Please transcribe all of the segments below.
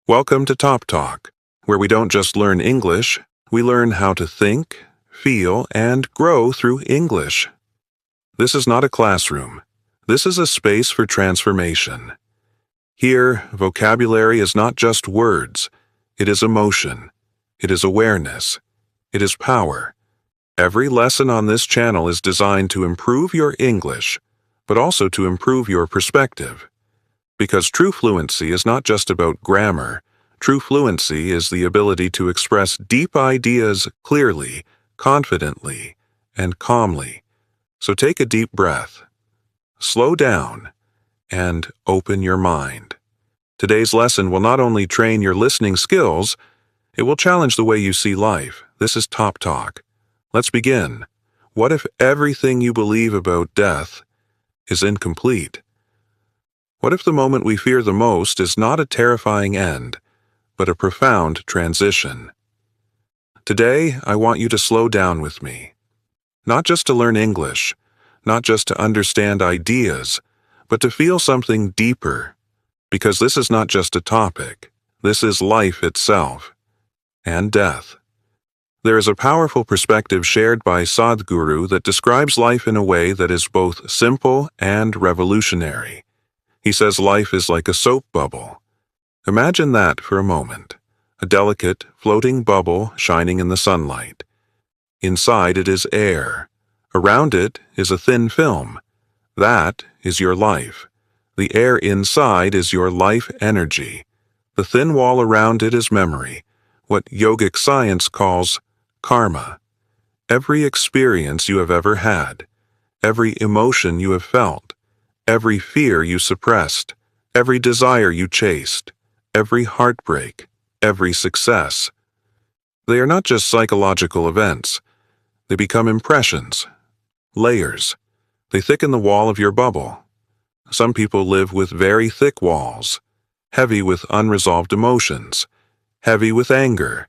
Welcome to TopTalk, where we don't just learn English, we learn how to think, feel, and grow through English. This is not a classroom. This is a space for transformation. Here, vocabulary is not just words. It is emotion. It is awareness. It is power. Every lesson on this channel is designed to improve your English, but also to improve your perspective. Because true fluency is not just about grammar. True fluency is the ability to express deep ideas clearly, confidently, and calmly. So take a deep breath, slow down, and open your mind. Today's lesson will not only train your listening skills, it will challenge the way you see life. This is Top Talk. Let's begin. What if everything you believe about death is incomplete? What if the moment we fear the most is not a terrifying end, but a profound transition? Today, I want you to slow down with me. Not just to learn English, not just to understand ideas, but to feel something deeper. Because this is not just a topic, this is life itself, and death. There is a powerful perspective shared by Sadhguru that describes life in a way that is both simple and revolutionary. He says life is like a soap bubble. Imagine that for a moment. A delicate, floating bubble shining in the sunlight. Inside it is air. Around it is a thin film. That is your life. The air inside is your life energy. The thin wall around it is memory, what yogic science calls karma. Every experience you have ever had, every emotion you have felt, every fear you suppressed, every desire you chased, every heartbreak, every success. They are not just psychological events. They become impressions, layers. They thicken the wall of your bubble. Some people live with very thick walls, heavy with unresolved emotions, heavy with anger,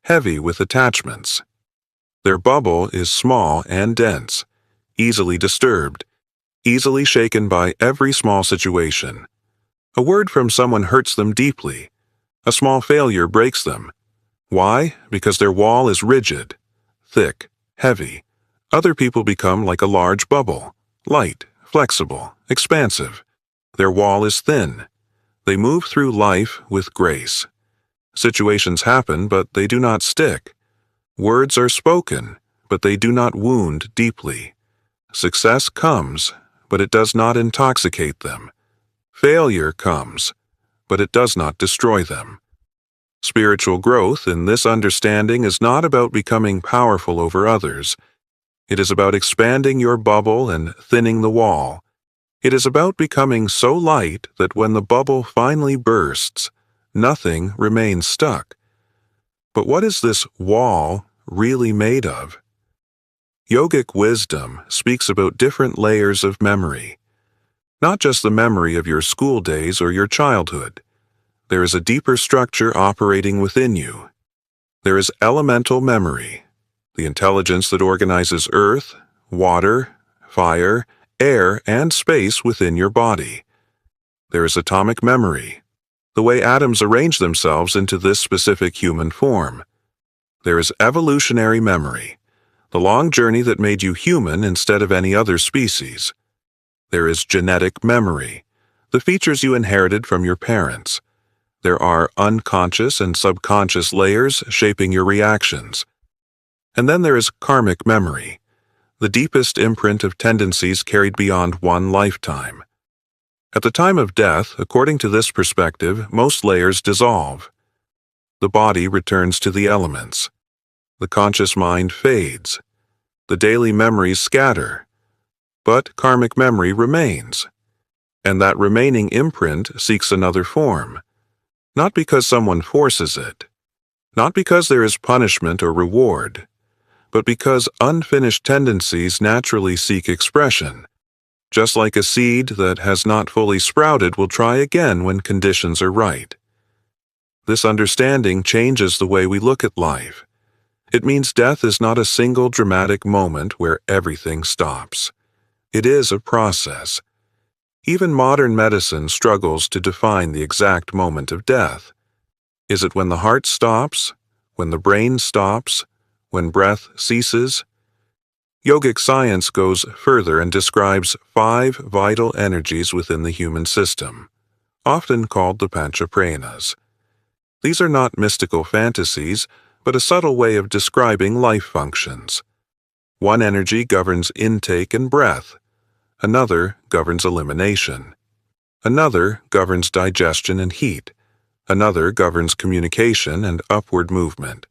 heavy with attachments. Their bubble is small and dense, easily disturbed, easily shaken by every small situation. A word from someone hurts them deeply. A small failure breaks them. Why? Because their wall is rigid, thick, heavy. Other people become like a large bubble, light, flexible, expansive. Their wall is thin. They move through life with grace. Situations happen, but they do not stick. Words are spoken, but they do not wound deeply. Success comes, but it does not intoxicate them. Failure comes, but it does not destroy them. Spiritual growth in this understanding is not about becoming powerful over others. It is about expanding your bubble and thinning the wall. It is about becoming so light that when the bubble finally bursts, nothing remains stuck. But what is this wall really made of? Yogic wisdom speaks about different layers of memory. Not just the memory of your school days or your childhood. There is a deeper structure operating within you. There is elemental memory, the intelligence that organizes earth, water, fire, air, and space within your body. There is atomic memory, the way atoms arrange themselves into this specific human form. There is evolutionary memory, the long journey that made you human instead of any other species. There is genetic memory, the features you inherited from your parents. There are unconscious and subconscious layers shaping your reactions. And then there is karmic memory, the deepest imprint of tendencies carried beyond one lifetime. At the time of death, according to this perspective, most layers dissolve. The body returns to the elements. The conscious mind fades. The daily memories scatter. But karmic memory remains. And that remaining imprint seeks another form. Not because someone forces it. Not because there is punishment or reward. But because unfinished tendencies naturally seek expression. Just like a seed that has not fully sprouted will try again when conditions are right. This understanding changes the way we look at life. It means death is not a single dramatic moment where everything stops. It is a process. Even modern medicine struggles to define the exact moment of death. Is it when the heart stops, when the brain stops, when breath ceases? Yogic science goes further and describes 5 vital energies within the human system, often called the Panchapranas. These are not mystical fantasies, but a subtle way of describing life functions. One energy governs intake and breath. Another governs elimination. Another governs digestion and heat. Another governs communication and upward movement.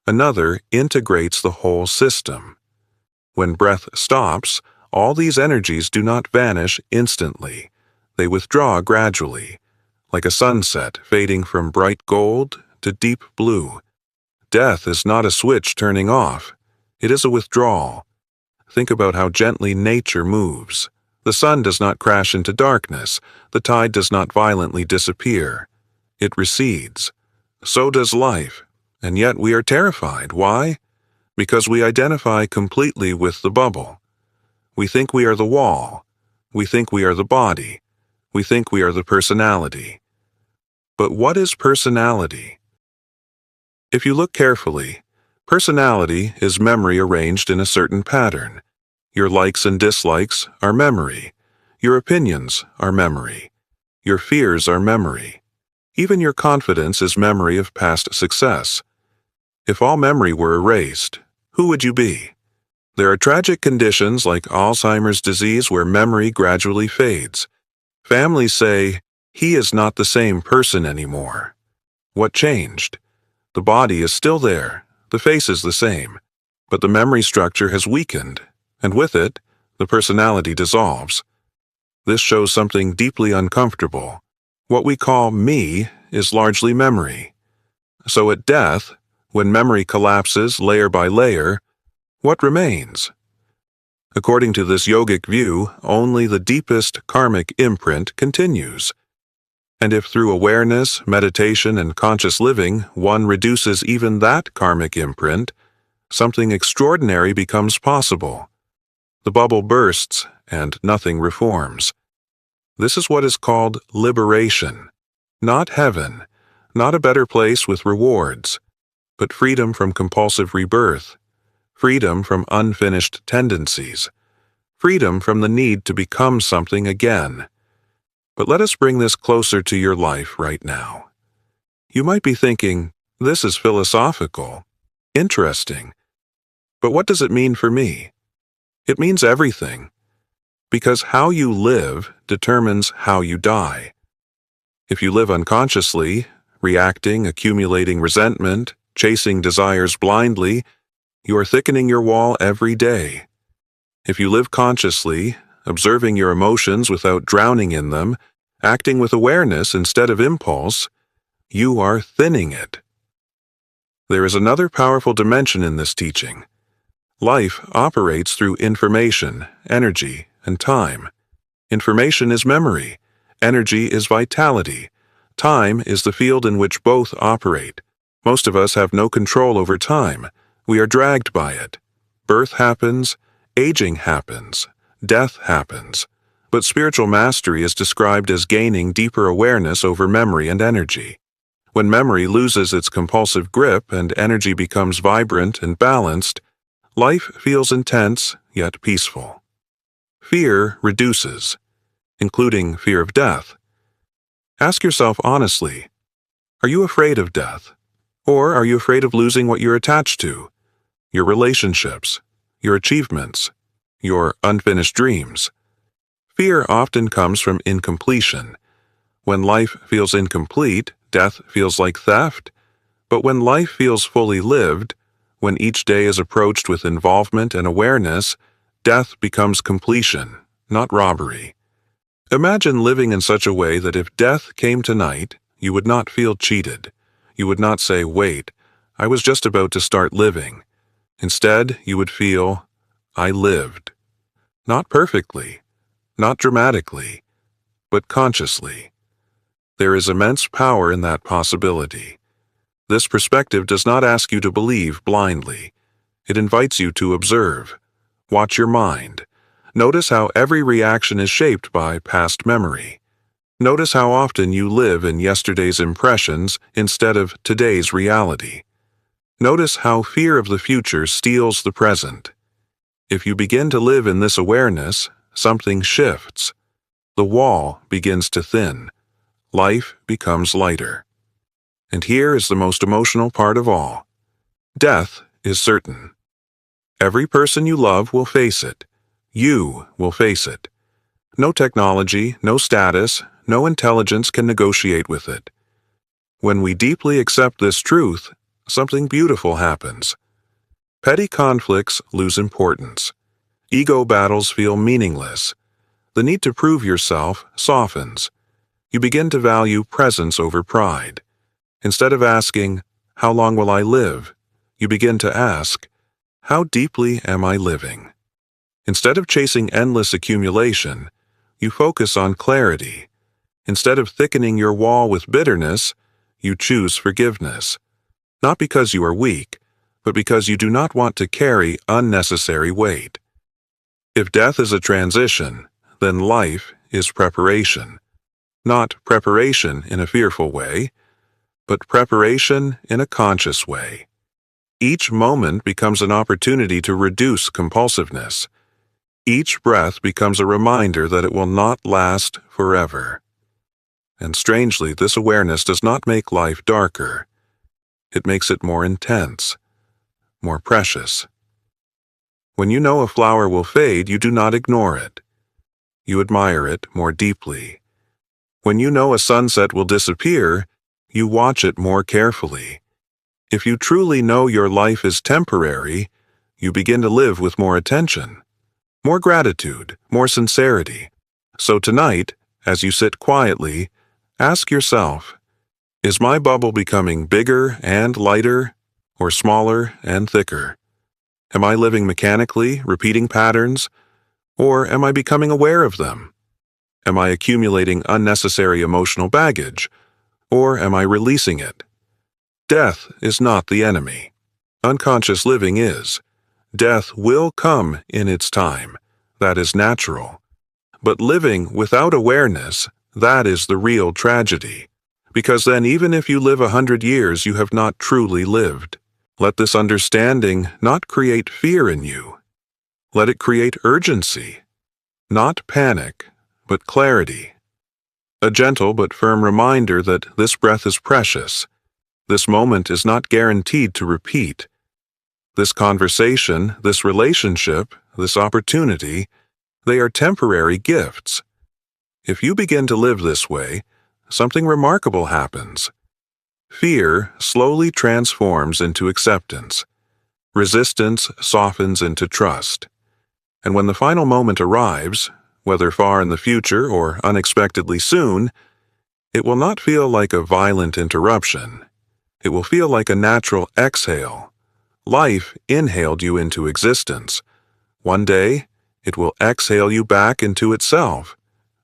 Another integrates the whole system. When breath stops, all these energies do not vanish instantly. They withdraw gradually, like a sunset fading from bright gold to deep blue. Death is not a switch turning off. It is a withdrawal. Think about how gently nature moves. The sun does not crash into darkness. The tide does not violently disappear. It recedes. So does life. And yet we are terrified. Why? Because we identify completely with the bubble. We think we are the wall. We think we are the body. We think we are the personality. But what is personality? If you look carefully, personality is memory arranged in a certain pattern. Your likes and dislikes are memory. Your opinions are memory. Your fears are memory. Even your confidence is memory of past success. If all memory were erased, who would you be? There are tragic conditions like Alzheimer's disease where memory gradually fades. Families say, "He is not the same person anymore." What changed? The body is still there, the face is the same, but the memory structure has weakened, and with it, the personality dissolves. This shows something deeply uncomfortable. What we call me is largely memory. So at death, when memory collapses layer by layer, what remains? According to this yogic view, only the deepest karmic imprint continues. And if through awareness, meditation, and conscious living one reduces even that karmic imprint, something extraordinary becomes possible. The bubble bursts and nothing reforms. This is what is called liberation. Not heaven, not a better place with rewards, but freedom from compulsive rebirth, freedom from unfinished tendencies, freedom from the need to become something again. But let us bring this closer to your life right now. You might be thinking, this is philosophical, interesting, but what does it mean for me? It means everything, because how you live determines how you die. If you live unconsciously, reacting, accumulating resentment, chasing desires blindly, you are thickening your wall every day. If you live consciously, observing your emotions without drowning in them, acting with awareness instead of impulse, you are thinning it. There is another powerful dimension in this teaching. Life operates through information, energy, and time. Information is memory. Energy is vitality. Time is the field in which both operate. Most of us have no control over time. We are dragged by it. Birth happens, aging happens, death happens. But spiritual mastery is described as gaining deeper awareness over memory and energy. When memory loses its compulsive grip and energy becomes vibrant and balanced, life feels intense yet peaceful. Fear reduces, including fear of death. Ask yourself honestly, are you afraid of death? Or are you afraid of losing what you're attached to? Your relationships, your achievements, your unfinished dreams. Fear often comes from incompletion. When life feels incomplete, death feels like theft. But when life feels fully lived, when each day is approached with involvement and awareness, death becomes completion, not robbery. Imagine living in such a way that if death came tonight, you would not feel cheated. You would not say, "Wait, I was just about to start living." Instead, you would feel, "I lived." Not perfectly, not dramatically, but consciously. There is immense power in that possibility. This perspective does not ask you to believe blindly. It invites you to observe. Watch your mind. Notice how every reaction is shaped by past memory. Notice how often you live in yesterday's impressions instead of today's reality. Notice how fear of the future steals the present. If you begin to live in this awareness, something shifts. The wall begins to thin. Life becomes lighter. And here is the most emotional part of all. Death is certain. Every person you love will face it. You will face it. No technology, no status, no intelligence can negotiate with it. When we deeply accept this truth, something beautiful happens. Petty conflicts lose importance. Ego battles feel meaningless. The need to prove yourself softens. You begin to value presence over pride. Instead of asking, "How long will I live?" you begin to ask, "How deeply am I living?" Instead of chasing endless accumulation, you focus on clarity. Instead of thickening your wall with bitterness, you choose forgiveness. Not because you are weak, but because you do not want to carry unnecessary weight. If death is a transition, then life is preparation. Not preparation in a fearful way, but preparation in a conscious way. Each moment becomes an opportunity to reduce compulsiveness. Each breath becomes a reminder that it will not last forever. And strangely, this awareness does not make life darker. It makes it more intense, more precious. When you know a flower will fade, you do not ignore it. You admire it more deeply. When you know a sunset will disappear, you watch it more carefully. If you truly know your life is temporary, you begin to live with more attention, more gratitude, more sincerity. So tonight, as you sit quietly, ask yourself, is my bubble becoming bigger and lighter, or smaller and thicker? Am I living mechanically, repeating patterns, or am I becoming aware of them? Am I accumulating unnecessary emotional baggage, or am I releasing it? Death is not the enemy. Unconscious living is. Death will come in its time. That is natural. But living without awareness, that is the real tragedy. Because then even if you live 100 years, you have not truly lived. Let this understanding not create fear in you. Let it create urgency. Not panic, but clarity. A gentle but firm reminder that this breath is precious. This moment is not guaranteed to repeat. This conversation, this relationship, this opportunity, they are temporary gifts. If you begin to live this way, something remarkable happens. Fear slowly transforms into acceptance. Resistance softens into trust. And when the final moment arrives, whether far in the future or unexpectedly soon, it will not feel like a violent interruption. It will feel like a natural exhale. Life inhaled you into existence. One day, it will exhale you back into itself.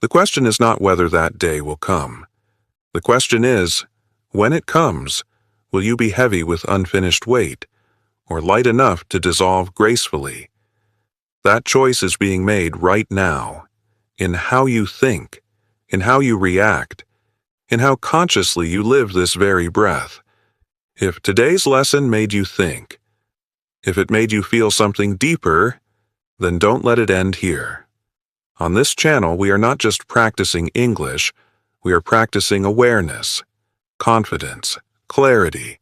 The question is not whether that day will come. The question is, when it comes, will you be heavy with unfinished weight, or light enough to dissolve gracefully? That choice is being made right now, in how you think, in how you react, in how consciously you live this very breath. If today's lesson made you think, if it made you feel something deeper, then don't let it end here. On this channel, we are not just practicing English, we are practicing awareness, confidence, clarity.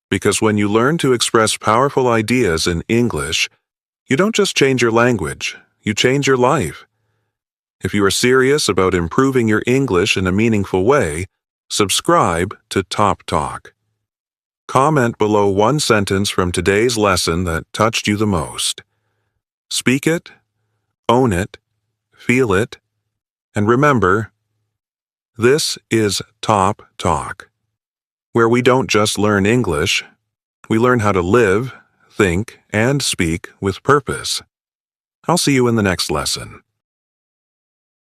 Because when you learn to express powerful ideas in English, you don't just change your language, you change your life. If you are serious about improving your English in a meaningful way, subscribe to TopTalk. Comment below one sentence from today's lesson that touched you the most. Speak it, own it, feel it, and remember, this is TopTalk, where we don't just learn English, we learn how to live, think, and speak with purpose. I'll see you in the next lesson.